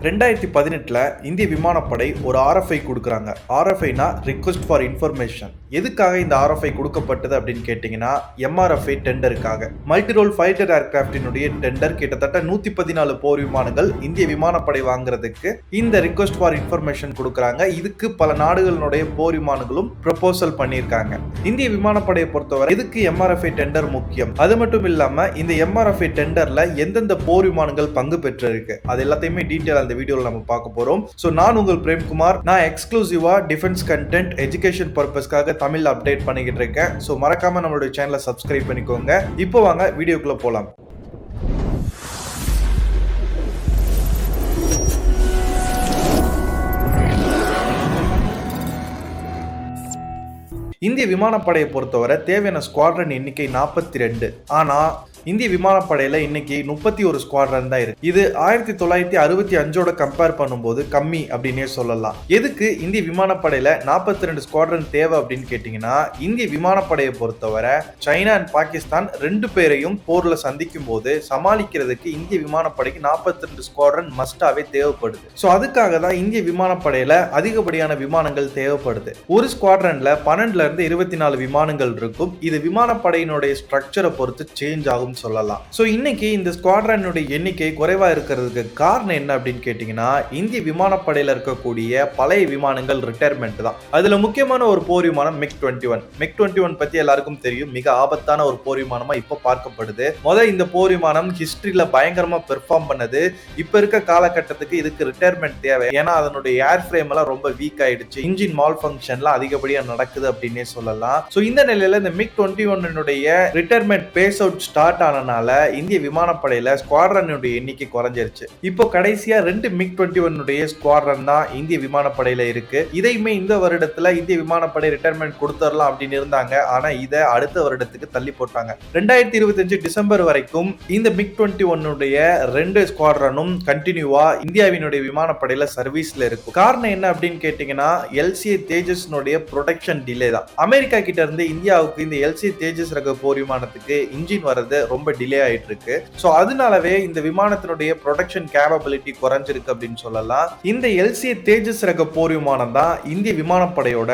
2018 இந்திய விமானப்படை ஒரு RFI கொடுக்குறாங்க. RFIனா ரிக்வெஸ்ட் ஃபார் இன்ஃபர்மேஷன். எதுக்காக இந்த RFI கொடுக்கப்பட்டது அப்படின்னு கேட்டிங்கன்னா MRFA டெண்டருக்காக. மல்டி ரோல் ஃபைட்டர் ஏர்கிராஃப்டினுடைய டெண்டர் கிட்டத்தட்ட 114 போர் விமானங்கள் இந்திய விமானப்படை வாங்குறதுக்கு இந்த ரிக்வெஸ்ட் ஃபார் இன்ஃபர்மேஷன் கொடுக்குறாங்க. இதுக்கு பல நாடுகளுடைய போர் விமானங்களும் ப்ரொபோசல் பண்ணியிருக்காங்க. இந்திய விமானப்படையை பொறுத்தவரை இதுக்கு MRFA டெண்டர் முக்கியம். அது மட்டும் இல்லாம இந்த MRFA டெண்டர்ல எந்தெந்த போர் விமானங்கள் பங்கு பெற்றிருக்கு அது எல்லாத்தையுமே டீட்டெயில் இந்த வீடியோல நம்ம பார்க்க போறோம். சோ நான் உங்கள் பிரேம்குமார். நான் எக்ஸ்க்ளூசிவா டிஃபென்ஸ் கண்டென்ட் எஜுகேஷன் பர்பஸ்க்காக தமிழ்ல அப்டேட் பண்ணிக்கிட்டு இருக்கேன். சோ மறக்காம நம்மளுடைய சேனலை சப்ஸ்கிரைப் பண்ணிக்கோங்க. இப்போ வாங்க வீடியோக்குள்ள போலாம். இந்திய விமானப்படையை பொறுத்தவரை தேவையான ஸ்குவாட்ரன் எண்ணிக்கை 42. ஆனா இந்திய விமானப்படையில இன்னைக்கு 31 ஸ்குவாட்ரன் தான் இருக்கு. இது 1965ஓட கம்பேர் பண்ணும்போது கம்மி அப்படின்னே சொல்லலாம். எதுக்கு இந்திய விமானப்படையில 42 ஸ்குவாட்ரன் தேவை அப்படின்னு கேட்டீங்கன்னா, இந்திய விமானப்படையை பொறுத்தவரை சைனா அண்ட் பாகிஸ்தான் ரெண்டு பேரையும் போர்ல சந்திக்கும் போது சமாளிக்கிறதுக்கு இந்திய விமானப்படைக்கு 42 ஸ்குவாட்ரன் மஸ்டாவே தேவைப்படுது. சோ அதுக்காக தான் இந்திய விமானப்படையில அதிகப்படியான விமானங்கள் தேவைப்படுது. ஒரு ஸ்குவாட்ரன்ல 12 இருந்து 24 விமானங்கள் இருக்கும். இது விமானப்படையினுடைய ஸ்ட்ரக்சரை பொறுத்து சேஞ்ச் ஆகும் சொல்லலாம். சோ இன்னைக்கு இந்த ஸ்குவாட்ரனுடைய எண்ணிக்கை குறைவா இருக்கிறதுக்கு காரணம் என்ன அப்படின்னு கேட்டீங்கன்னா, இந்திய விமானப்படையில இருக்கக்கூடிய பழைய விமானங்கள் ரிட்டையர்மெண்ட் தான். அதுல முக்கியமான ஒரு போர் விமானம் MiG-21. MiG-21 பத்தி எல்லாருக்கும் தெரியும். மிக ஆபத்தான ஒரு போர் விமானமா இப்ப பார்க்கப்படுது. இந்த போர் விமானம் ஹிஸ்டரியில பயங்கரமா பெர்ஃபார்ம் பண்ணது. இப்ப இருக்க காலகட்டத்துக்கு இதுக்கு ரிட்டையர்மெண்ட் தேவை. ஏன்னா அதனுடைய ஏர் ஃப்ரேம் எல்லாம் ரொம்ப வீக் ஆயிடுச்சு. இன்ஜின் மால் ஃபங்க்ஷன்லாம் அதிகப்படியா நடக்குது அப்படின்னே சொல்லலாம். சோ இந்த நிலையில இந்த MiG-21 retirement phase out start ஆனனால இந்திய விமானப்படையில ஸ்குவாட்ரனுடைய எண்ணிக்கை குறைஞ்சிருச்சு. இப்போ கடைசியா 2 MiG-21 ஸ்குவாட்ரன் தான் இந்திய விமானப்படையில இருக்கு. இதையுமே இந்த வருடத்துல இந்திய விமானப்படை ரிட்டையர்மெண்ட் கொடுத்துடலாம் அப்படின்னு இருந்தாங்க. ஆனா இதை அடுத்த வருடத்துக்கு தள்ளி போட்டாங்க. 2025 டிசம்பர் வரைக்கும் இந்த MiG-21 2 ஸ்குவாட்ரனும் கண்டினியூவா இந்தியாவினுடைய விமானப்படையில சர்வீஸ்ல இருக்கும். காரணம் என்ன அப்படின்னு கேட்டீங்கன்னா, LCA தேஜஸ் ப்ரொடக்ஷன் டிலே தான். அமெரிக்கா கிட்ட இருந்து இந்தியாவுக்கு இந்த LCA தேஜஸ் ரக போர் விமானத்துக்கு இன்ஜின் வரது ரொம்ப டிலே ஆயிட்டு இருக்கு. சோ அதனாலவே இந்த விமானத்தினுடைய ப்ரொடக்ஷன் கேப்பபிலிட்டி குறைஞ்சிருக்கு அப்படின்னு சொல்லலாம். இந்த LCA தேஜஸ் ரக போர் விமானம் தான் இந்திய விமானப்படையோட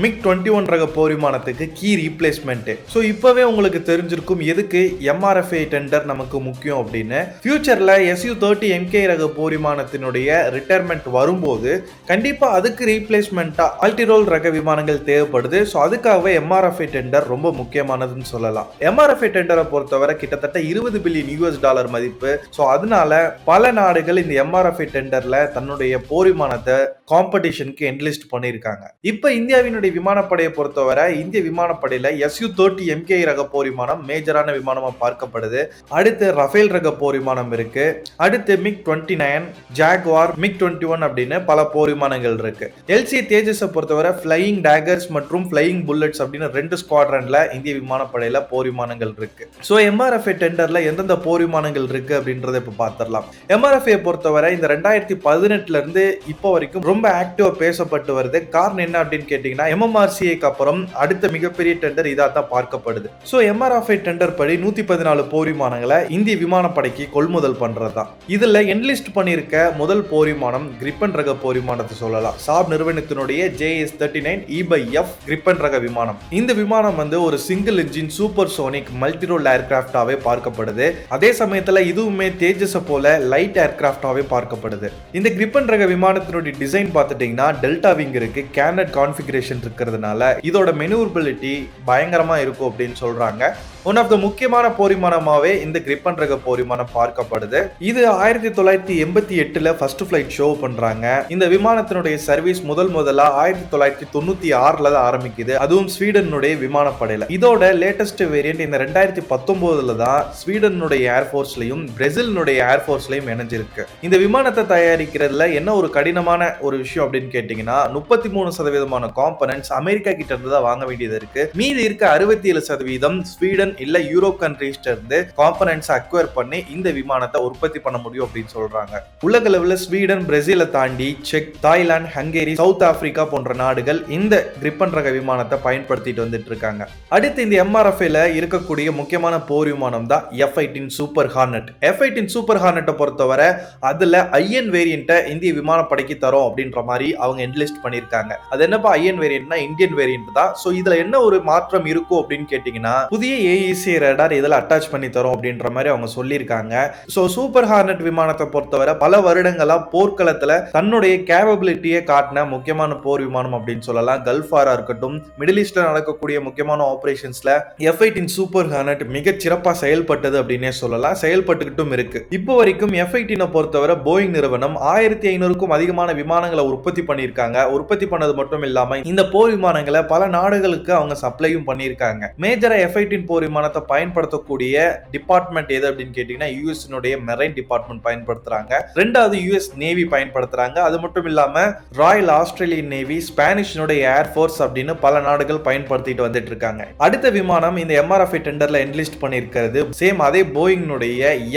MiG-21 ரக போர் விமானத்துக்கு கீ ரீப்ளேஸ்மெண்ட். சோ இப்பவே உங்களுக்கு தெரிஞ்சிருக்கும் எதுக்கு MRFA டெண்டர் நமக்கு முக்கியம் அப்படின்னு. ஃபியூச்சர்ல Su-30 MK ரக போர் விமானத்தினுடைய ரிட்டையர்மெண்ட் வரும்போது கண்டிப்பா அதுக்கு ரீப்ளேஸ்மெண்டா மல்டிரோல் ரக விமானங்கள் தேவைப்படுது. சோ அதுக்காகவே MRFA டெண்டர் ரொம்ப முக்கியமானதுன்னு சொல்லலாம். MRFA டெண்டரை பொறுத்தவரை கிட்டத்தட்ட $20 பில்லியன் மதிப்பு. சோ அதனால பல நாடுகள் இந்த MRFA டெண்டர்ல தன்னுடைய போர் விமானத்தை காம்படிஷனுக்கு என்லிஸ்ட் பண்ணிருக்காங்க. இப்ப இந்தியாவினுடைய விமானப்படையை பொறுத்தவரை இந்திய விமானப்படையில Su-30 MK ரக போர் விமானம் மேஜரான விமானமா பார்க்கப்படுது. அடுத்து ரஃபேல் ரக போர் விமானம் இருக்கு. அடுத்து MiG-29, ஜாகுவார், MiG-21 அப்படின்னு பல போர் விமானங்கள் இருக்கு. LCA தேஜஸ் பொறுத்தவரை ஃபிளையிங் டேகர்ஸ் மற்றும் ஃபிளையிங் புல்லட்ஸ் அப்படின்னு 2 ஸ்குவாட்ரன்ல இந்திய விமானப்படையில போர் விமானங்கள் இருக்கு. சோ MRFA டெண்டர்ல எந்தெந்த போர் விமானங்கள் இருக்கு அப்படின்றத இப்ப பார்த்திடலாம். MRFA பொறுத்தவரை இந்த 2018 இருந்து இப்போ வரைக்கும் ரொம்ப ஆக்டிவா பேசப்பட்டு வருது. காரணம் என்ன அப்படின்னு கேட்டீங்கன்னா, MMRCAக்கு அப்புறம் அடுத்த மிகப்பெரிய டெண்டர் இதா தான் பார்க்கப்படுது. சோ MRFA டெண்டர் படி 114 போர் விமானங்களை இந்திய விமானப்படைக்கு கொள்முதல் பண்றதுதான். இதுல என்லிஸ்ட் பண்ணிருக்க முதல் போர் விமானம் கிரிப்பன் ரக போர் விமானத்தை சொல்லலாம். சாப் நிறுவனத்தினுடைய JS-39 E/F கிரிப்பன் ரக விமானம். இந்த விமானம் ஒரு single engine supersonic multirole ஏர்கிராஃப்டாவே பார்க்கப்படுது. அதே சமயத்துல இதுவுமே தேஜஸ் போல லைட் ஏர்கிராஃப்டாவே பார்க்கப்படுது. இந்த கிரிப்பன் ரக விமானத்தினுடைய டிசைன் பார்த்துட்டீங்கன்னா டெல்டா விங் இருக்கு. கேனட் கான்ஃபிகரேஷன் இருக்கிறதுனால இதோட மெனூவரபிலிட்டி பயங்கரமா இருக்கும் அப்படின்னு சொல்றாங்க. ஒன் ஆஃப் த முக்கியமான போர் விமானமாவே இந்த கிரிப்பன் ரக போர் விமானம் பார்க்கப்படுது. இது 1988 ஃபர்ஸ்ட் ஃபிளைட் ஷோ பண்றாங்க. இந்த விமானத்தினுடைய சர்வீஸ் முதலா 1996 தான் ஆரம்பிக்குது. அதுவும் ஸ்வீடனுடைய விமானப்படையில. இதோட லேட்டஸ்ட் வேரியன்ட் இந்த 2019 தான் ஸ்வீடனுடைய ஏர்ஃபோர்ஸ்லயும் பிரேசிலுடைய ஏர்ஃபோர்ஸ்லயும் இணைஞ்சிருக்கு. இந்த விமானத்தை தயாரிக்கிறதுல என்ன ஒரு கடினமான ஒரு விஷயம் அப்படின்னு கேட்டீங்கன்னா, 33% காம்பனன்ட்ஸ் அமெரிக்கா கிட்ட இருந்து தான் வாங்க வேண்டியது இருக்கு. மீதி இருக்க 67% ஸ்வீடன் ஸ்வீடன் இல்ல யூரோப் கண்ட்ரீஸ்ல இருந்து காம்பனன்ட்ஸ் அக்வயர் பண்ணி இந்த விமானத்தை உற்பத்தி பண்ண முடியும் அப்படின்னு சொல்றாங்க. உலக அளவில் ஸ்வீடன், பிரேசிலை தாண்டி check, Thailand, Hungary, south Africa போன்ற நாடுகள் இந்த கிரிப்பன் ரக விமானத்தை பயன்படுத்திட்டு வந்துட்டு இருக்காங்க. அடுத்து இந்த MRFல இருக்கக்கூடிய முக்கியமான போர் விமானம் தான் F-18 super hornet. F-18 super ஹார்னட்டை பொறுத்தவரை அதுல ஐஎன் வேரியண்ட்டை இந்திய விமானப்படைக்கு தரும் அப்படின்ற மாதிரி அவங்க என்லிஸ்ட் பண்ணிருக்காங்க. அது என்னப்பா ஐஎன் வேரியண்ட்னா இந்தியன் வேரியண்ட் தான். சோ இதுல என்ன ஒரு மாற்றம் இருக்கும் அப்படின்னு கேட்டீங்கன்னா, புதிய AEC ரேடார் இதுல அட்டாச் பண்ணி தரும் அப்படின்ற மாதிரி அவங்க சொல்லியிருக்காங்க. சோ சூப்பர் ஹார்னட் விமானத்தை பொறுத்தவரை பல வருடங்களா போர்க்களத்துல தன்னுடைய கேபபிலிட்டியை காட்டின முக்கியமான போர் விமானம் அப்படின்னு சொல்லலாம். கல்ஃப் வாரா இருக்கட்டும், மிடில் ஈஸ்ட்ல நடக்கக்கூடிய முக்கியமான ஆபரேஷன்ஸ்ல F-18 சூப்பர் ஹார்னட் மிகச் சிறப்பா செயல்பட்டது அப்படின்னே சொல்லலாம். செயல்பட்டுக்கிட்டும் இருக்கு. இப்போ வரைக்கும் F-18 பொறுத்தவரை போயிங் நிறுவனம் 1500க்கும் அதிகமான விமானங்களை உற்பத்தி பண்ணியிருக்காங்க. உற்பத்தி பண்ணது மட்டும் இல்லாம இந்த போர் விமானங்களை பல நாடுகளுக்கு அவங்க சப்ளையும் பண்ணியிருக்காங்க. மேஜரா F-18 போர் விமானத்தை பயன்படுத்தக்கூடிய டிபார்ட்மெண்ட் எது அப்படின்னு கேட்டீங்கன்னா US மெரைன் டிபார்ட்மெண்ட் பயன்படுத்துறாங்க. ரெண்டாவது US நேவி பயன்படுத்துறாங்க. அது மட்டும் இல்லாம Royal Australian navy, Spanish air force அப்படின்னு பல நாடுகள் பயன்படுத்திட்டு வந்துட்டு இருக்காங்க. அடுத்த விமானம் இந்த MRFA டெண்டர்ல என்லிஸ்ட் பண்ணிருக்கிறது சேம் அதே போயிங்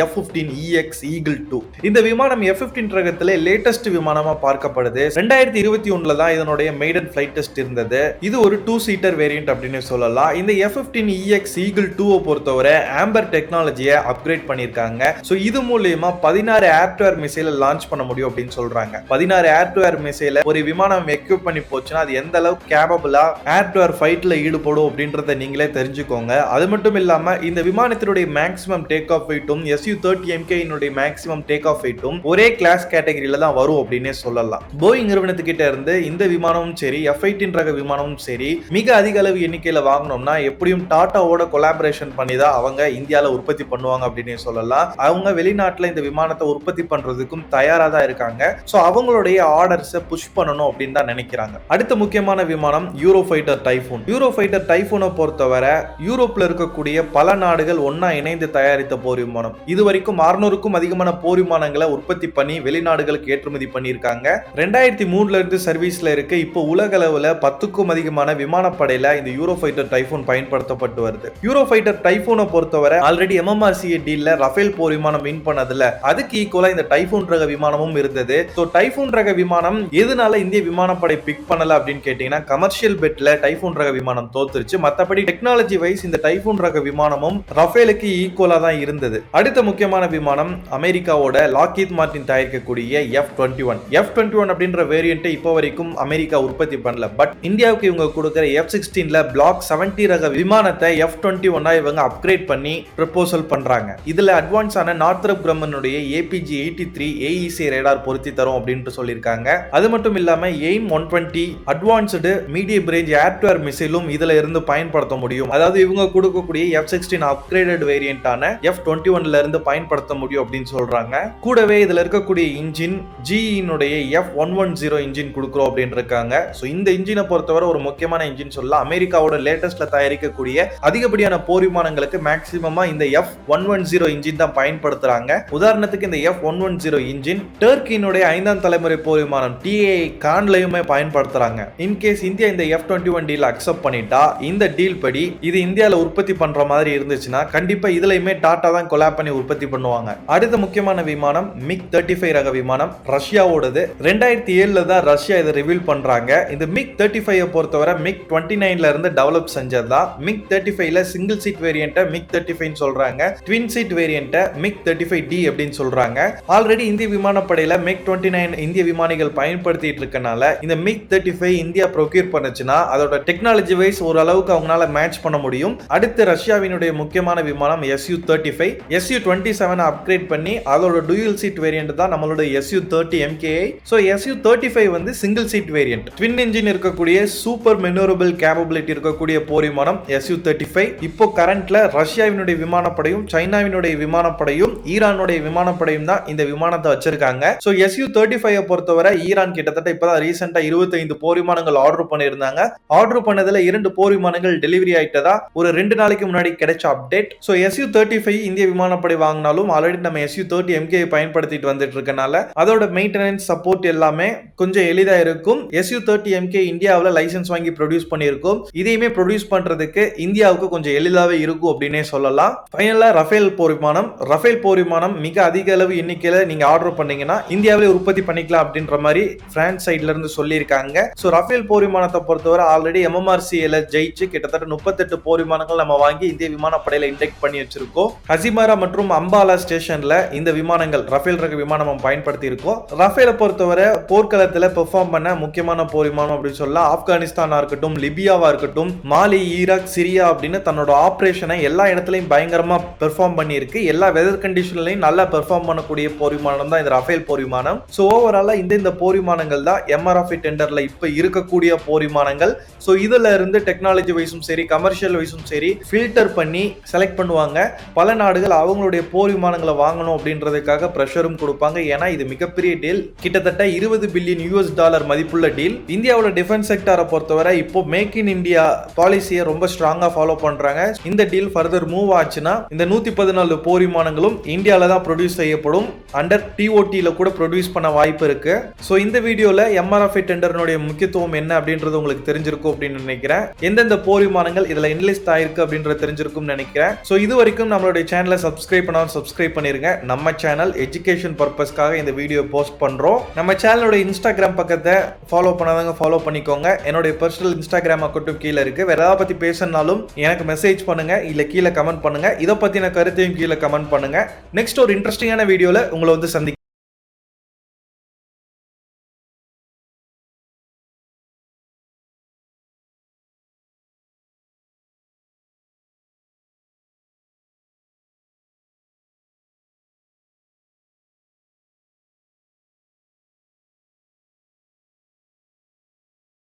F-15EX ஈகிள் 2. இந்த விமானம் F-15 ரகத்திலே லேட்டஸ்ட் விமானமா பார்க்கப்படுது. 2021ல தான் இதனுடைய மெய்டன் ஃபிளைட் டெஸ்ட் இருந்தது. இது ஒரு 2 சீட்டர் வேரியன்ட் அப்படின்னு சொல்லலாம். இந்த F-15EX ஈகிள் 2 பொறுத்தவரை ஆம்பர் டெக்னாலஜியை அப்கிரேட் பண்ணிருக்காங்க. சோ இது மூலமா 16 ஏர் டு ஏர் மிசைலை லான்ச் பண்ண முடியும் அப்படின்னு சொல்றாங்க. 16 ஏர் டு ஏர் மிசைலை ஒரு விமானம் எக்யூப் பண்ணி போச்சுன்னா அது எந்த அளவுக்கு கேபபிளா ஏர் டு ஏர் ஃபைட்ல ஈடுபடும் அப்படின்றத நீங்களே தெரிஞ்சுக்கோங்க. அது மட்டும் இல்லாம இந்த விமானத்தினுடைய மேக்ஸிமம் டேக் ஆஃப் வெயிட்டும் Su-30MK மேக்ஸிமம் டேக் ஆஃப் வெயிட்டும் ஒரே கிளாஸ் கேட்டகரியில தான் வரும் அப்படின்னே சொல்லலாம். போயிங் நிறுவனத்துக்கிட்ட இருந்து இந்த விமானமும் சரி, F-18 ரக விமானமும் சரி, மிக அதிக அளவு எண்ணிக்கையில வாங்கணும்னா எப்படியும் டாட்டாவோட கொலாபரேஷன் பண்ணி தான் அவங்க இந்தியால உற்பத்தி பண்ணுவாங்க அப்படின்னே சொல்லலாம். அவங்க வெளிநாட்டுல இந்த விமானத்தை உற்பத்தி பண்றதுக்கும் தயாரா தான் இருக்காங்க. சோ அவங்களுடைய ஆர்டர்ஸை புஷ் பண்ணணும் அப்படின்னு தான் நினைக்கிறாங்க. அடுத்த முக்கியமான விமானம் யூரோஃபைட்டர் டைஃபூன். யூரோஃபைட்டர் டைஃபூனை பொறுத்தவரை யூரோப்ல இருக்கக்கூடிய பல நாடுகள் ஒன்னா இணைந்து தயாரித்த போர் விமானம். இதுவரைக்கும் 600க்கும் அதிகமான போர் விமானங்களை உற்பத்தி பண்ணி வெளிநாடுகளுக்கு ஏற்றுமதி பண்ணியிருக்காங்க. 2003ல இருந்து சர்வீஸ்ல இருக்கு. இப்போ உலக அளவுல 10க்கும் அதிகமான விமானப்படையில இந்த யூரோஃபைட்டர் டைஃபூன் பயன்படுத்தப்பட்டு வருது. யூரோஃபைட்டர் டைஃபூனை பொறுத்தவரை ஆல்ரெடி MMRCA டீல்ல ரஃபேல் போர் விமானம் வின் பண்ணதுல அதுக்கு ஈக்குவலா இந்த டைஃபூன் ரக விமானமும் இருந்தது. சோ டைஃபூன் ரக விமானம் எதனால இந்திய விமானப்படை பிக் பண்ணல அப்படின்னு கேட்டீங்கன்னா, கமர்ஷியல் பெட்ல டைஃபூன் ரக விமானம் தோத்துருச்சு. மத்தபடி டெக்னாலஜி வைஸ் இந்த டைஃபூன் ரக விமானமும் ரஃபேலுக்கு ஈக்குவலா தான் இருந்தது. அடுத்த முக்கியமான விமானம் அமெரிக்காவோட லாக்ஹீட் மார்டின் தயாரிக்கக்கூடிய F-21. F-21 அப்படின்ற வேரியன்ட் இப்போ வரைக்கும் அமெரிக்கா உற்பத்தி பண்ணல. பட் இந்தியாவுக்கு இவங்க கொடுக்கிற F-16ல Block 70 ரக விமானத்தை F-21 இவங்க அப்கிரேட் பண்ணி ப்ரொபோசல் பண்றாங்க. இதுல அட்வான்ஸ் ஆன நார்த்ரப் கிரம்மனுடைய APG-83 AEC ரேடார் பொருத்தி தரும் அப்படின்னு சொல்லியிருக்காங்க. அது மட்டும் இல்லாம AIM-120 advanced medium range air to air மிசைலும் இதுல இருந்து பயன்படுத்த முடியும். அதாவது இவங்க கொடுக்கக்கூடிய F-16 அப்கிரேடட் வேரியண்டான F-21ல இருந்து பயன்படுத்த முடியும் அப்படின்னு சொல்றாங்க. கூடவே இதுல இருக்கக்கூடிய இன்ஜின் GE-னுடைய F-110 இன்ஜின் கொடுக்குறோம் அப்படின்னு இருக்காங்க. சோ இந்த இன்ஜினை பொறுத்தவரை ஒரு முக்கியமான இன்ஜின் சொல்லலாம். அமெரிக்காவோட லேட்டஸ்ட்ல தயாரிக்கக்கூடிய அதிகப்படியான போர் விமானங்களுக்கு மேக்ஸிமமா இந்த F-110 இன்ஜின் தான் பயன்படுத்துறாங்க. உதாரணத்துக்கு இந்த F-110 இன்ஜின் டர்க்கியினுடைய 5ஆம் தலைமுறை போர் விமானம் TAI கான்லயுமே பயன்படுத்துறாங்க. இன்கேஸ் இந்தியா இந்த F-21 டீல் அக்செப்ட் பண்ணிட்டா, இந்த டீல் படி இது இந்தியால உற்பத்தி பண்ற மாதிரி இருந்துச்சுன்னா கண்டிப்பா இதுலயுமே டாடா தான் கொலாப் பண்ணி உற்பத்தி பண்ணுவாங்க. அடுத்த முக்கியமான விமானம் MiG-35 ரக விமானம் ரஷ்யாவோடது. 2007ல தான் ரஷ்யா இதை ரிவீல் பண்றாங்க. இந்த MiG-35 பொறுத்தவரை MiG-29ல இருந்து டெவலப் செஞ்சதா. MiG-35ல சிங்கிள் சீட் வேரியன்ட் MiG-35 சொல்றாங்க. ட்வின் சீட் வேரியன்ட் MiG-35D அப்படின்னு சொல்றாங்க. ஆல்ரெடி இந்திய விமானப்படையில MiG-29 இந்திய விமானிகள் பயன்படுத்திட்டு இருக்கனால இந்த MiG-35 இந்தியா ப்ரொக்யூர் பண்ணுச்சுன்னா அதோட டெக்னாலஜி வைஸ் ஓரளவுக்கு அவங்களால மேட்ச் பண்ண முடியும். அடுத்து ரஷ்யாவினுடைய முக்கியமான விமானம் Su-35. Su-27 அப்கிரேட் பண்ணி அதோட டூயல் சீட் வேரியன்ட் தான் நம்மளோட Su-30MKI. சோ Su-35 வந்து single seat variant. Twin engine இருக்கக்கூடிய சூப்பர் மெனூரபிள் கேப்பபிலிட்டி இருக்கக்கூடிய போர் விமானம் Su-35. இப்போ கரண்ட்ல ரஷ்யாவினுடைய விமானப்படையும் சைனாவினுடைய விமானப்படையும் ஈரானுடைய விமானப்படையும் தான் இந்த விமானத்தை வச்சிருக்காங்க. சோ Su-35 பொறுத்தவரை ஈரான் கிட்டத்தட்ட இப்பதான் ரீசெண்டா 25 போர் விமானங்கள் ஆர்டர் பண்ணியிருந்தாங்க. ஆர்டர் பண்ணதுல 2 போர் விமானங்கள் டெலிவரி ஆயிட்டதா ஒரு 2 நாளைக்கு முன்னாடி கிடைச்ச அப்டேட். சோ Su-35 இந்திய விமானப்படை வாங்கினாலும் ஆல்ரெடி நம்ம Su-30MKI பயன்படுத்திட்டு வந்துட்டு இருக்கனால அதோட மெயின்டெனன்ஸ் சப்போர்ட் எல்லாமே கொஞ்சம் எளிதா இருக்கும். Su-30MKI இந்தியாவில் லைசன்ஸ் வாங்கி ப்ரொடியூஸ் பண்ணியிருக்கோம். இதையுமே ப்ரொடியூஸ் பண்றதுக்கு இந்தியாவுக்கு கொஞ்சம் எளிதாவே இருக்கும் அப்படின்னே சொல்லலாம். ஃபைனலா ரஃபேல் போர் விமானம் மிக அதிக அளவு எண்ணிக்கையில நீங்க ஆர்டர் பண்ணீங்கன்னா இந்தியாவிலே உற்பத்தி பண்ணிக்கலாம் அப்படின்ற மாதிரி பிரான்ஸ் சைட்ல இருந்து சொல்லியிருக்காங்க. சோ ரஃபேல் போர் விமானத்தை பொறுத்தவரை ஆல்ரெடி MMRCL ஜெயிச்சு கிட்டத்தட்ட 38 போர் விமானங்கள் நம்ம வாங்கி இந்திய விமானப்படையில இன்டெக்ட் பண்ணி வச்சிருக்கோம். ஹசிமாரா மற்றும் அம்பாலா ஸ்டேஷன்ல இந்த விமானங்கள் ரஃபேல் ரக விமானம் நம்ம பயன்படுத்தி இருக்கோம். ரஃபேலை பொறுத்தவரை போர்க்களத்துல பெர்ஃபார்ம் பண்ண முக்கியமான போர் விமானம் அப்படின்னு சொல்லலாம். ஆப்கானிஸ்தானா இருக்கட்டும், லிபியாவா இருக்கட்டும், மாலி, ஈராக், சிரியா அப்படின்னு தன்னோட ஆபரேஷனை எல்லா இடத்துலயும் பயங்கரமா பெர்ஃபார்ம் பண்ணி இருக்கு. எல்லா வெதர் கண்டிஷன்லயும் நல்லா பெர்ஃபார்ம் பண்ணக்கூடிய போர் விமானம் தான் இந்த ரஃபேல் போர் விமானம். சோ ஓவராலா இந்த போர் விமானங்கள் தான் MRF டெண்டர்ல இப்ப இருக்கக்கூடிய போர் விமானங்கள். சோ இதுல இருந்து டெக்னாலஜி வைஸும் சரி, கமர்ஷியல் வைஸும் சரி ஃபில்டர் பண்ணி செலக்ட் பண்ணுவாங்க. பல நாடுகள் அவங்களுடைய போர் விமானங்களை வாங்கணும் அப்படின்றதுக்காக பிரஷரும் கொடுப்பாங்க. ஏன்னா இது மிகப்பெரிய டீல், கிட்டத்தட்ட $20 பில்லியன் மதிப்புள்ள டீல். இந்தியாவோட டிஃபென்ஸ் செக்டாரை பொறுத்தவரை இப்போ மேக் இன் இந்தியா பாலிசியை ரொம்ப ஸ்ட்ராங்கா ஃபாலோ பண்றாங்க. இந்த டீல் ஃபர்தர் மூவ் ஆச்சுன்னா இந்த 114 போர் விமானங்களும் இந்தியால தான் ப்ரொடியூஸ் செய்யப்படும். அண்டர் TOTல கூட ப்ரொடியூஸ் பண்ண வாய்ப்பு இருக்கு. சோ இந்த வீடியோல MRF டெண்டர்னுடைய முக்கியத்துவம் என்ன அப்படின்றது உங்களுக்கு தெரிஞ்சிருக்கும் அப்படின்னு நினைக்கிறேன். எந்தெந்த போர் விமானங்கள் இதுல இன்லிஸ்ட் ஆயிருக்கு அப்படின்றது தெரிஞ்சிருக்கும் நினைக்கிறேன். சோ இது வரைக்கும் நம்மளுடைய சேனலை சப்ஸ்கிரைப் பண்ணாலும் சப்ஸ்கிரைப் பண்ணிருங்க. நம்ம சேனல் எஜுகேஷன் பர்பஸ்க்காக இந்த வீடியோ போஸ்ட் பண்றோம். நம்ம சேனலோட இன்ஸ்டாகிராம் பக்கத்தை ஃபாலோ பண்ணாதவங்க ஃபாலோ பண்ணிக்கோங்க. என்னுடைய பர்சனல் இன்ஸ்டாகிராம் அக்கௌண்ட்டும் கீழே இருக்கு. வேற ஏதாவது பத்தி பேசணும்னாலும் எனக்கு மெசேஜ் பண்ணுங்க, இல்ல கீழே கமெண்ட் பண்ணுங்க. இதை பத்தின கருத்தையும் கீழே கமெண்ட் பண்ணுங்க. நெக்ஸ்ட் ஒரு இன்ட்ரெஸ்டிங்கான வீடியோல உங்களை வந்து சந்திக்கிறேன்.